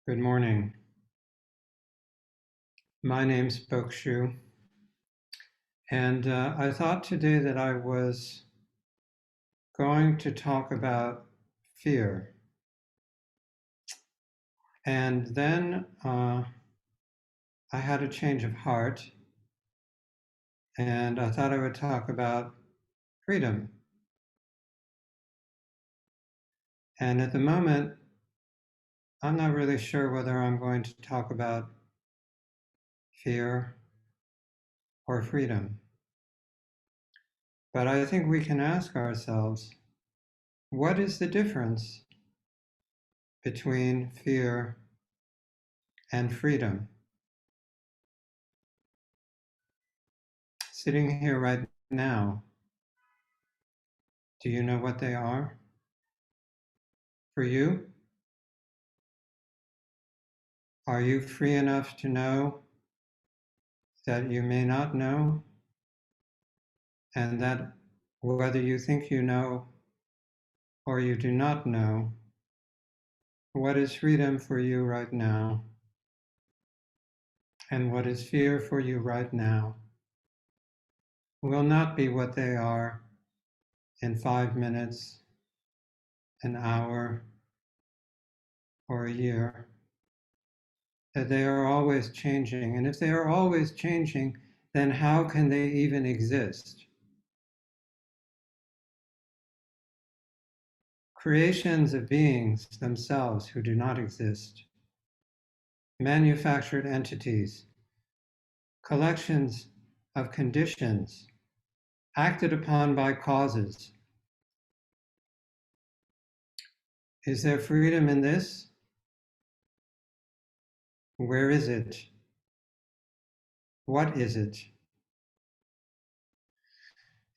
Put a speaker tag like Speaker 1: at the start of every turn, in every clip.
Speaker 1: Good morning. My name's Bokushu, and I thought today that I was going to talk about fear. And then I had a change of heart, and I thought I would talk about freedom. And at the moment, I'm not really sure whether I'm going to talk about fear or freedom. But I think we can ask ourselves, what is the difference between fear and freedom? Sitting here right now, do you know what they are? For you, are you free enough to know that you may not know, and that whether you think you know or you do not know, what is freedom for you right now, and what is fear for you right now, will not be what they are in 5 minutes, an hour, or a year, that they are always changing. And if they are always changing, then how can they even exist? Creations of beings themselves who do not exist, manufactured entities, collections of conditions acted upon by causes. Is there freedom in this? Where is it? What is it?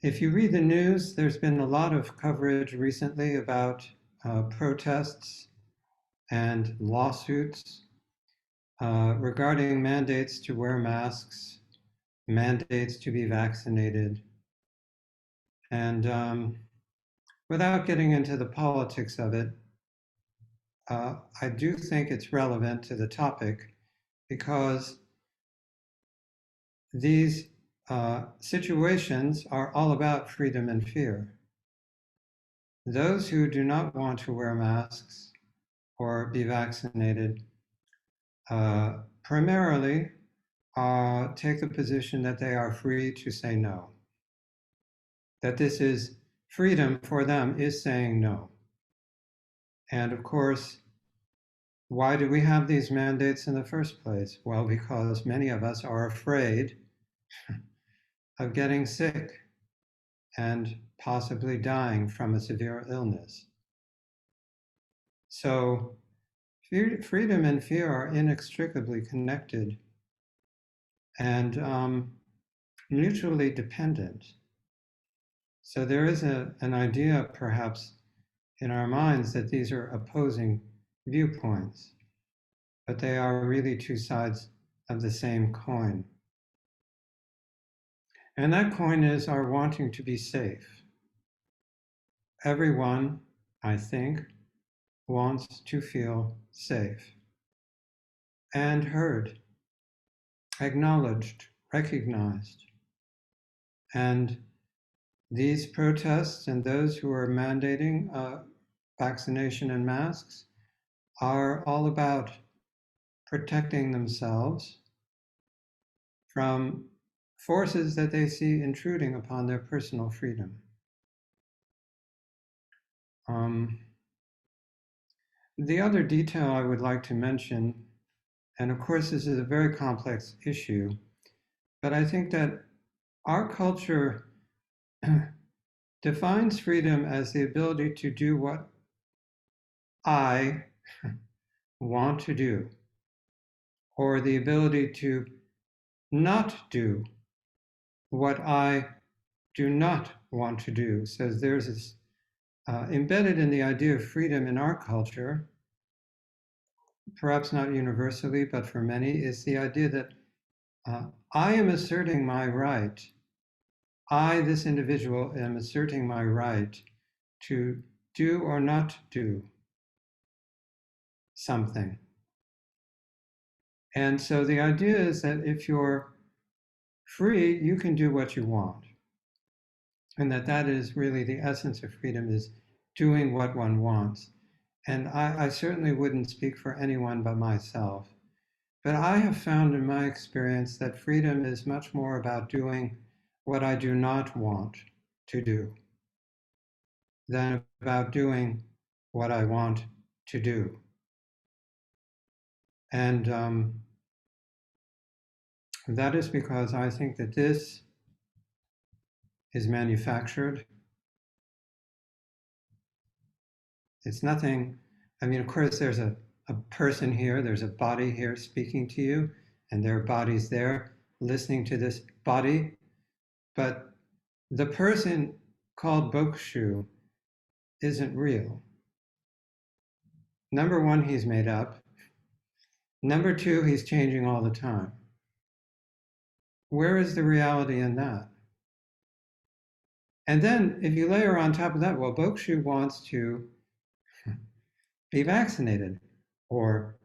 Speaker 1: If you read the news, there's been a lot of coverage recently about protests and lawsuits regarding mandates to wear masks, mandates to be vaccinated. And without getting into the politics of it, I do think it's relevant to the topic because these situations are all about freedom and fear. Those who do not want to wear masks or be vaccinated primarily take the position that they are free to say no. That this is freedom for them is saying no. And of course, why do we have these mandates in the first place? Well, because many of us are afraid of getting sick and possibly dying from a severe illness. So freedom and fear are inextricably connected and mutually dependent. So there is an idea, perhaps, in our minds that these are opposing viewpoints, but they are really two sides of the same coin. And that coin is our wanting to be safe. Everyone, I think, wants to feel safe and heard, acknowledged, recognized. And these protests and those who are mandating vaccination and masks are all about protecting themselves from forces that they see intruding upon their personal freedom. The other detail I would like to mention, and of course this is a very complex issue, but I think that our culture defines freedom as the ability to do what I want to do, or the ability to not do what I do not want to do. So there's this embedded in the idea of freedom in our culture, perhaps not universally, but for many, is the idea that I am asserting my right. I, this individual, am asserting my right to do or not do something. And so the idea is that if you're free, you can do what you want. And that is really the essence of freedom, is doing what one wants. And I certainly wouldn't speak for anyone but myself. But I have found in my experience that freedom is much more about doing what I do not want to do than about doing what I want to do. And that is because I think that this is manufactured. It's nothing, I mean, of course, there's a person here, there's a body here speaking to you, and there are bodies there listening to this body. But the person called Bokushu isn't real. Number one, he's made up. Number two, he's changing all the time. Where is the reality in that? And then if you layer on top of that, well, Bokushu wants to be vaccinated. Or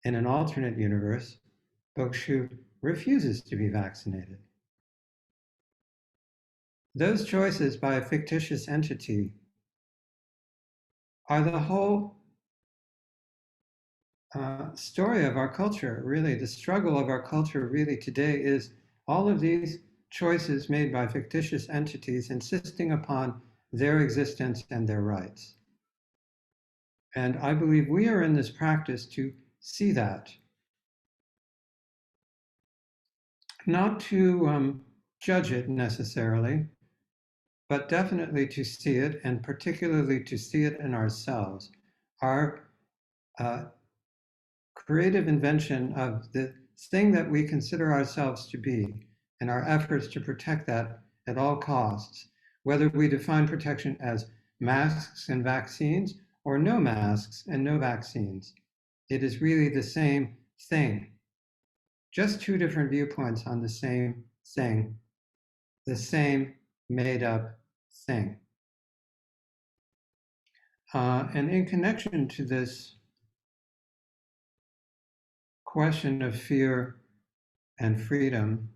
Speaker 1: in an alternate universe, Bokushu refuses to be vaccinated. Those choices by a fictitious entity are the whole story of our culture. Really, the struggle of our culture really today is all of these choices made by fictitious entities insisting upon their existence and their rights. And I believe we are in this practice to see that, not to judge it necessarily, but definitely to see it, and particularly to see it in ourselves. Our creative invention of the thing that we consider ourselves to be, and our efforts to protect that at all costs, whether we define protection as masks and vaccines or no masks and no vaccines. It is really the same thing, just two different viewpoints on the same thing, the same made up thing. And in connection to this question of fear and freedom,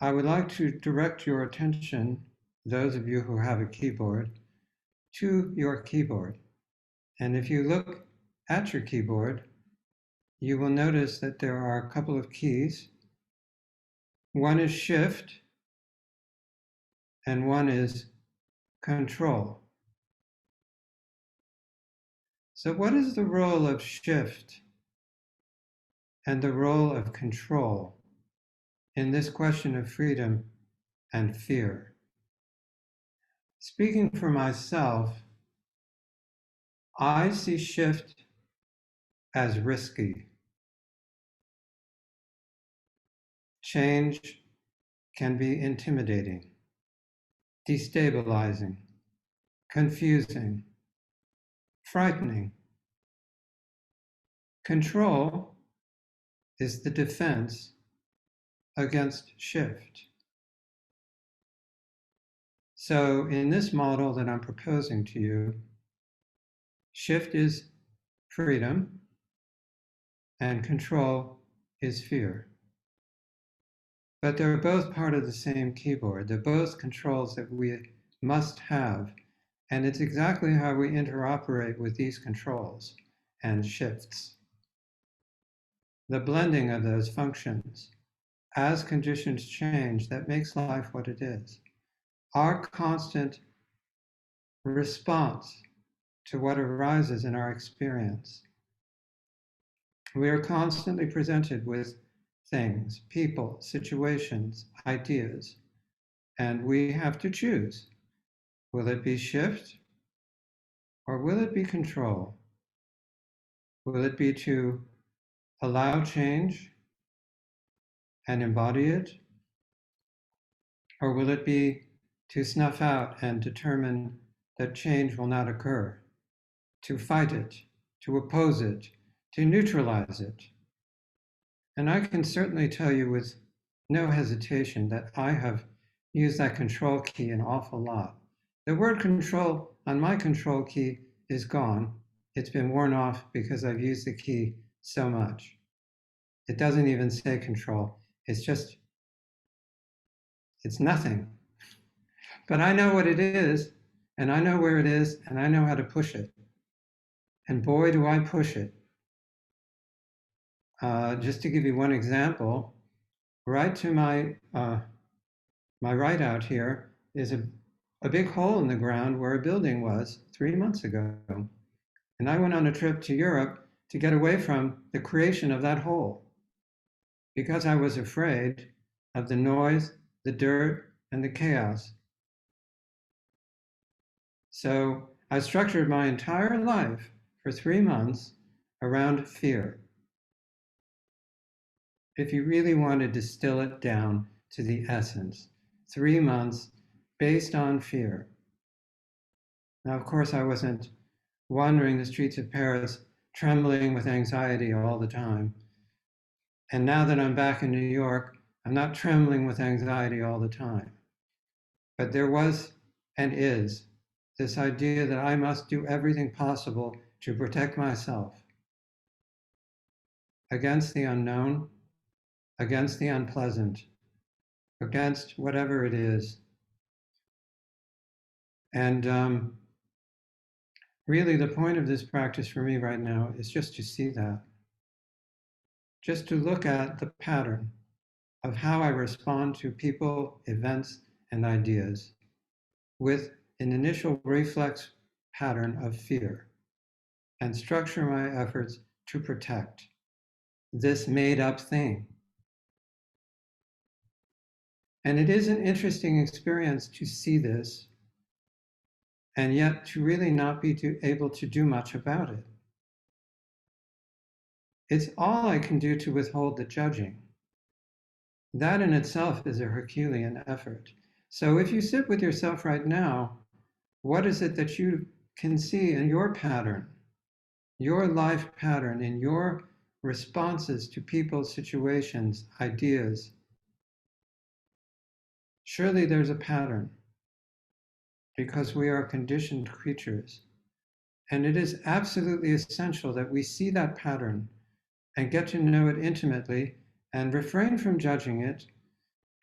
Speaker 1: I would like to direct your attention, those of you who have a keyboard, to your keyboard. And if you look at your keyboard, you will notice that there are a couple of keys. One is Shift, and one is Control. So what is the role of Shift and the role of Control in this question of freedom and fear? Speaking for myself, I see Shift as risky. Change can be intimidating, destabilizing, confusing, frightening. Control is the defense against shift. So in this model that I'm proposing to you, shift is freedom and control is fear. But they're both part of the same keyboard. They're both controls that we must have. And it's exactly how we interoperate with these controls and shifts. The blending of those functions as conditions change that makes life what it is. Our constant response to what arises in our experience. We are constantly presented with things, people, situations, ideas, and we have to choose. Will it be shift or will it be control? Will it be to allow change and embody it? Or will it be to snuff out and determine that change will not occur, to fight it, to oppose it, to neutralize it? And I can certainly tell you with no hesitation that I have used that control key an awful lot. The word control on my control key is gone. It's been worn off because I've used the key so much. It doesn't even say control. It's nothing. But I know what it is, and I know where it is, and I know how to push it. And boy, do I push it. Just to give you one example, right to my right out here is a big hole in the ground where a building was 3 months ago. And I went on a trip to Europe to get away from the creation of that hole because I was afraid of the noise, the dirt, and the chaos. So I structured my entire life for 3 months around fear. If you really want to distill it down to the essence, 3 months based on fear. Now, of course, I wasn't wandering the streets of Paris trembling with anxiety all the time. And now that I'm back in New York, I'm not trembling with anxiety all the time. But there was and is this idea that I must do everything possible to protect myself against the unknown, against the unpleasant, against whatever it is. And really, the point of this practice for me right now is just to see that, just to look at the pattern of how I respond to people, events, and ideas with an initial reflex pattern of fear and structure my efforts to protect this made up thing. And it is an interesting experience to see this and yet to really not be able to do much about it. It's all I can do to withhold the judging. That in itself is a Herculean effort. So if you sit with yourself right now, what is it that you can see in your pattern, your life pattern, in your responses to people, situations, ideas? Surely there's a pattern because we are conditioned creatures. And it is absolutely essential that we see that pattern and get to know it intimately and refrain from judging it.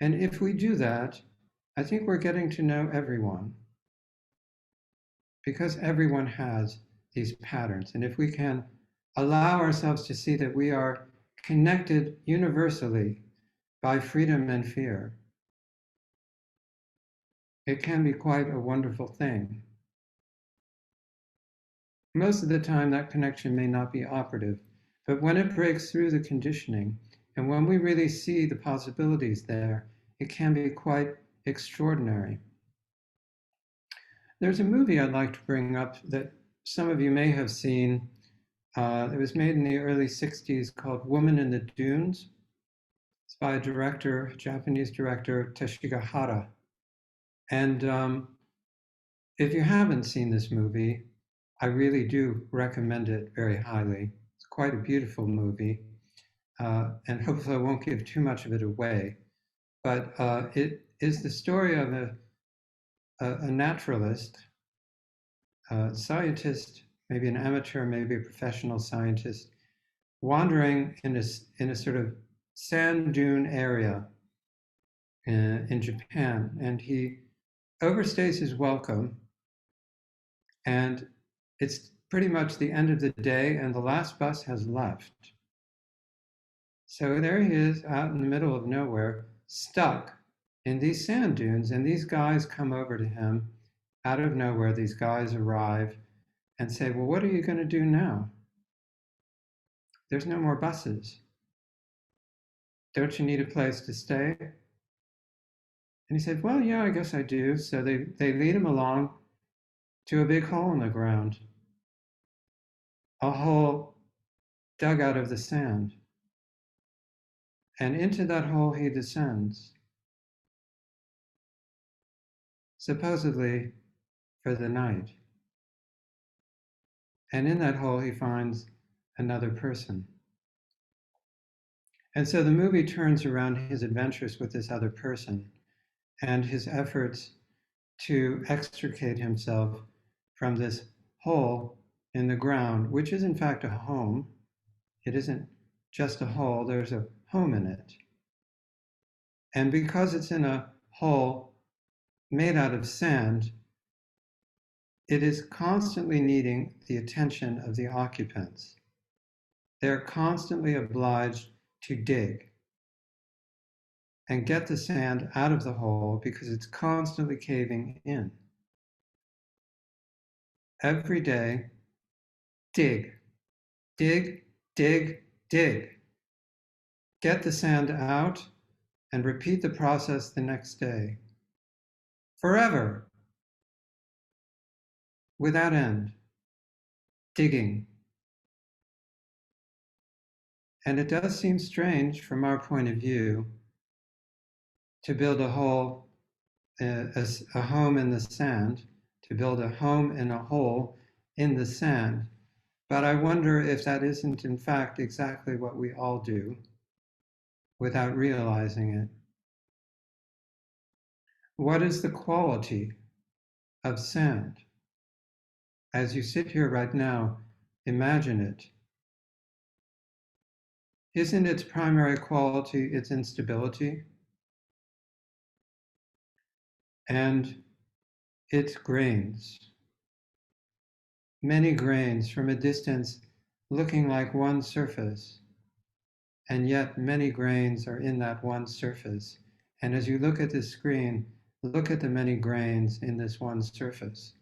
Speaker 1: And if we do that, I think we're getting to know everyone because everyone has these patterns. And if we can allow ourselves to see that we are connected universally by freedom and fear, it can be quite a wonderful thing. Most of the time, that connection may not be operative, but when it breaks through the conditioning, and when we really see the possibilities there, it can be quite extraordinary. There's a movie I'd like to bring up that some of you may have seen. It was made in the early 60s called Woman in the Dunes. It's by a Japanese director, Teshigahara. And if you haven't seen this movie, I really do recommend it very highly. It's quite a beautiful movie, and hopefully I won't give too much of it away. But it is the story of a naturalist, a scientist, maybe an amateur, maybe a professional scientist, wandering in a sort of sand dune area in Japan. And he overstays his welcome, and it's pretty much the end of the day, and the last bus has left. So there he is out in the middle of nowhere, stuck in these sand dunes, and these guys come over to him out of nowhere. These guys arrive and say, well, what are you going to do now? There's no more buses. Don't you need a place to stay? And he said, well, yeah, I guess I do. So they lead him along to a big hole in the ground, a hole dug out of the sand. And into that hole he descends, supposedly for the night. And in that hole he finds another person. And so the movie turns around his adventures with this other person and his efforts to extricate himself from this hole in the ground, which is in fact a home. It isn't just a hole, there's a home in it. And because it's in a hole made out of sand, it is constantly needing the attention of the occupants. They're constantly obliged to dig and get the sand out of the hole because it's constantly caving in. Every day, dig, dig, dig, dig. Get the sand out and repeat the process the next day. Forever, without end, digging. And it does seem strange from our point of view to build a hole, a home in the sand, to build a home in a hole in the sand. But I wonder if that isn't in fact exactly what we all do without realizing it. What is the quality of sand? As you sit here right now, imagine it. Isn't its primary quality its instability? And its grains. Many grains from a distance looking like one surface, and yet many grains are in that one surface. And as you look at this screen, look at the many grains in this one surface.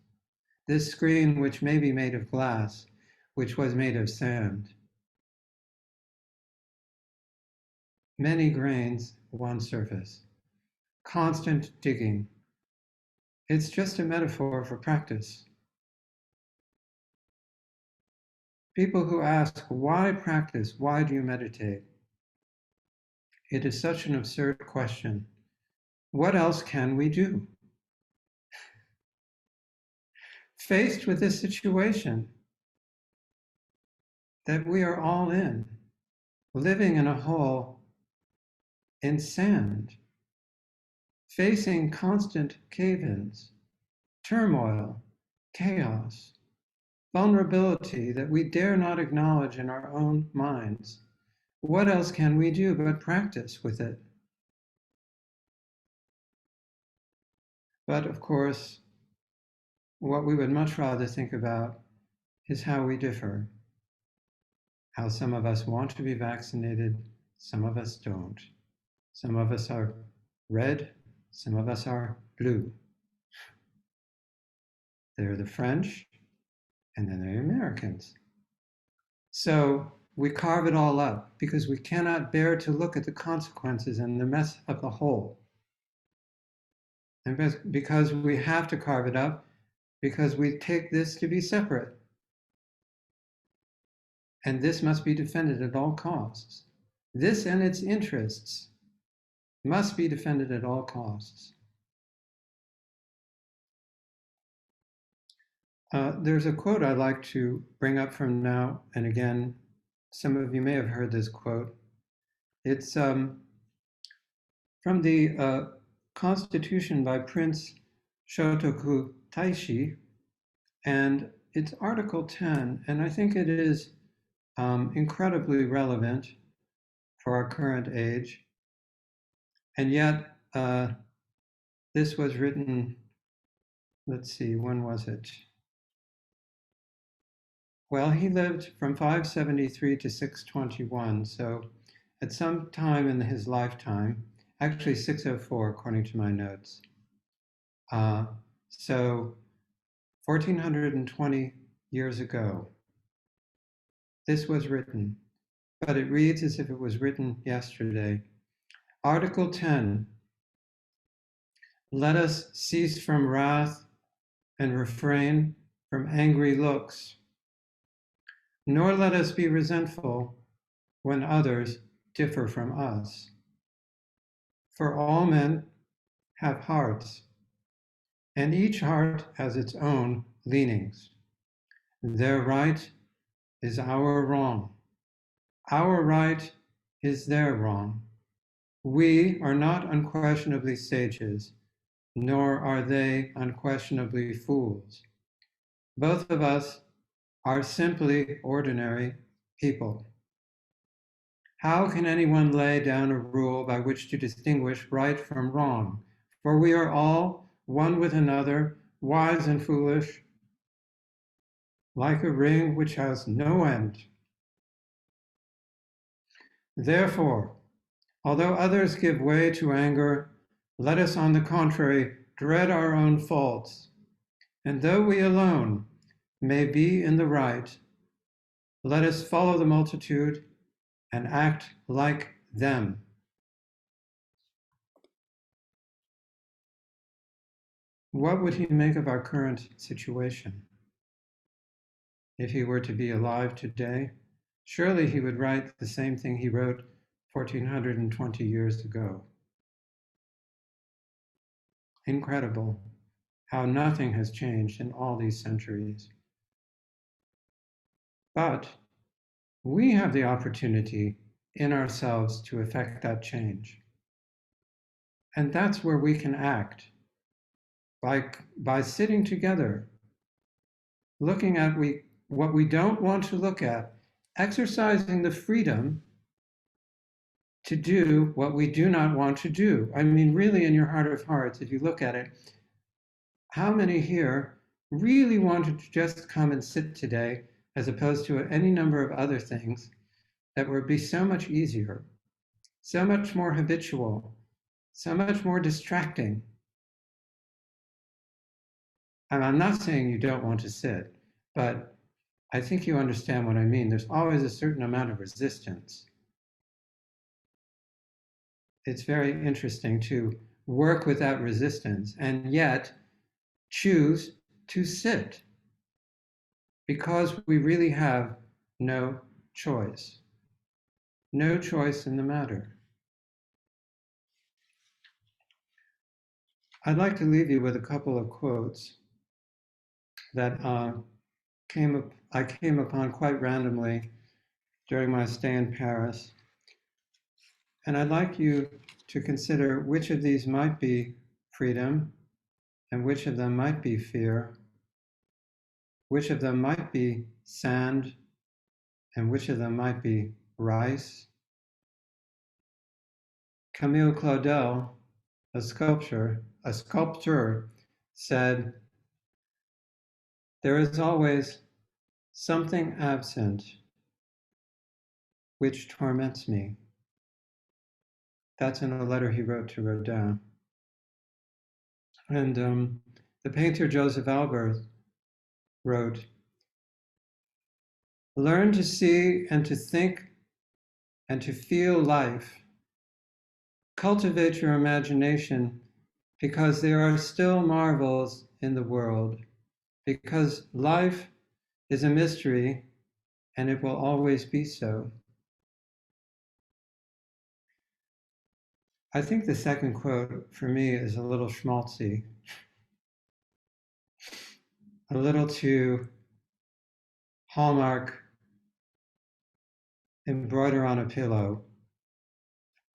Speaker 1: This screen, which may be made of glass, which was made of sand. Many grains, one surface. Constant digging. It's just a metaphor for practice. People who ask, why practice? Why do you meditate? It is such an absurd question. What else can we do? Faced with this situation that we are all in, living in a hole in sand, facing constant cave-ins, turmoil, chaos, vulnerability that we dare not acknowledge in our own minds. What else can we do but practice with it? But of course, what we would much rather think about is how we differ. How some of us want to be vaccinated, some of us don't. Some of us are red, some of us are blue. They're the French, and then they're Americans. So we carve it all up because we cannot bear to look at the consequences and the mess of the whole. And because we have to carve it up, because we take this to be separate. And this must be defended at all costs. This and its interests must be defended at all costs. There's a quote I'd like to bring up from now and again. Some of you may have heard this quote. It's from the Constitution by Prince Shotoku Taishi, and it's Article 10, and I think it is incredibly relevant for our current age. And yet, this was written, let's see, when was it? Well, he lived from 573 to 621, so at some time in his lifetime, actually 604 according to my notes. So 1420 years ago, this was written, but it reads as if it was written yesterday. Article 10, let us cease from wrath and refrain from angry looks, nor let us be resentful when others differ from us. For all men have hearts, and each heart has its own leanings. Their right is our wrong. Our right is their wrong. We are not unquestionably sages, nor are they unquestionably fools. Both of us are simply ordinary people. How can anyone lay down a rule by which to distinguish right from wrong? For we are all one with another, wise and foolish, like a ring which has no end. Therefore, although others give way to anger, let us on the contrary dread our own faults, and though we alone may be in the right, let us follow the multitude and act like them. What would he make of our current situation? If he were to be alive today, surely he would write the same thing he wrote 1420 years ago. Incredible how nothing has changed in all these centuries. But we have the opportunity in ourselves to effect that change. And that's where we can act by sitting together, looking at what we don't want to look at, exercising the freedom to do what we do not want to do. I mean, really, in your heart of hearts, if you look at it, how many here really wanted to just come and sit today as opposed to any number of other things that would be so much easier, so much more habitual, so much more distracting? And I'm not saying you don't want to sit, but I think you understand what I mean. There's always a certain amount of resistance. It's very interesting to work with that resistance and yet choose to sit because we really have no choice. No choice in the matter. I'd like to leave you with a couple of quotes that I came upon quite randomly during my stay in Paris. And I'd like you to consider which of these might be freedom and which of them might be fear, which of them might be sand and which of them might be rice. Camille Claudel, a sculptor, said, "There is always something absent which torments me." That's in a letter he wrote to Rodin. And the painter Joseph Albert wrote, "Learn to see and to think and to feel life. Cultivate your imagination because there are still marvels in the world, because life is a mystery and it will always be so." I think the second quote for me is a little schmaltzy, a little too Hallmark, embroider on a pillow.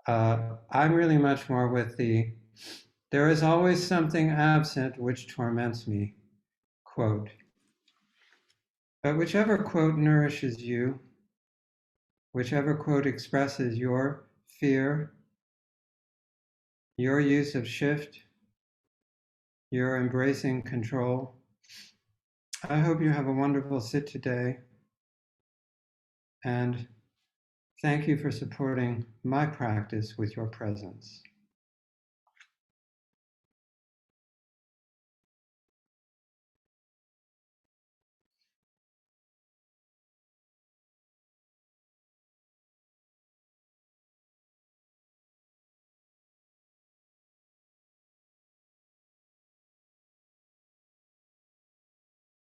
Speaker 1: I'm really much more with "there is always something absent which torments me" quote. But whichever quote nourishes you, whichever quote expresses your fear, your use of shift, your embracing control, I hope you have a wonderful sit today. And thank you for supporting my practice with your presence.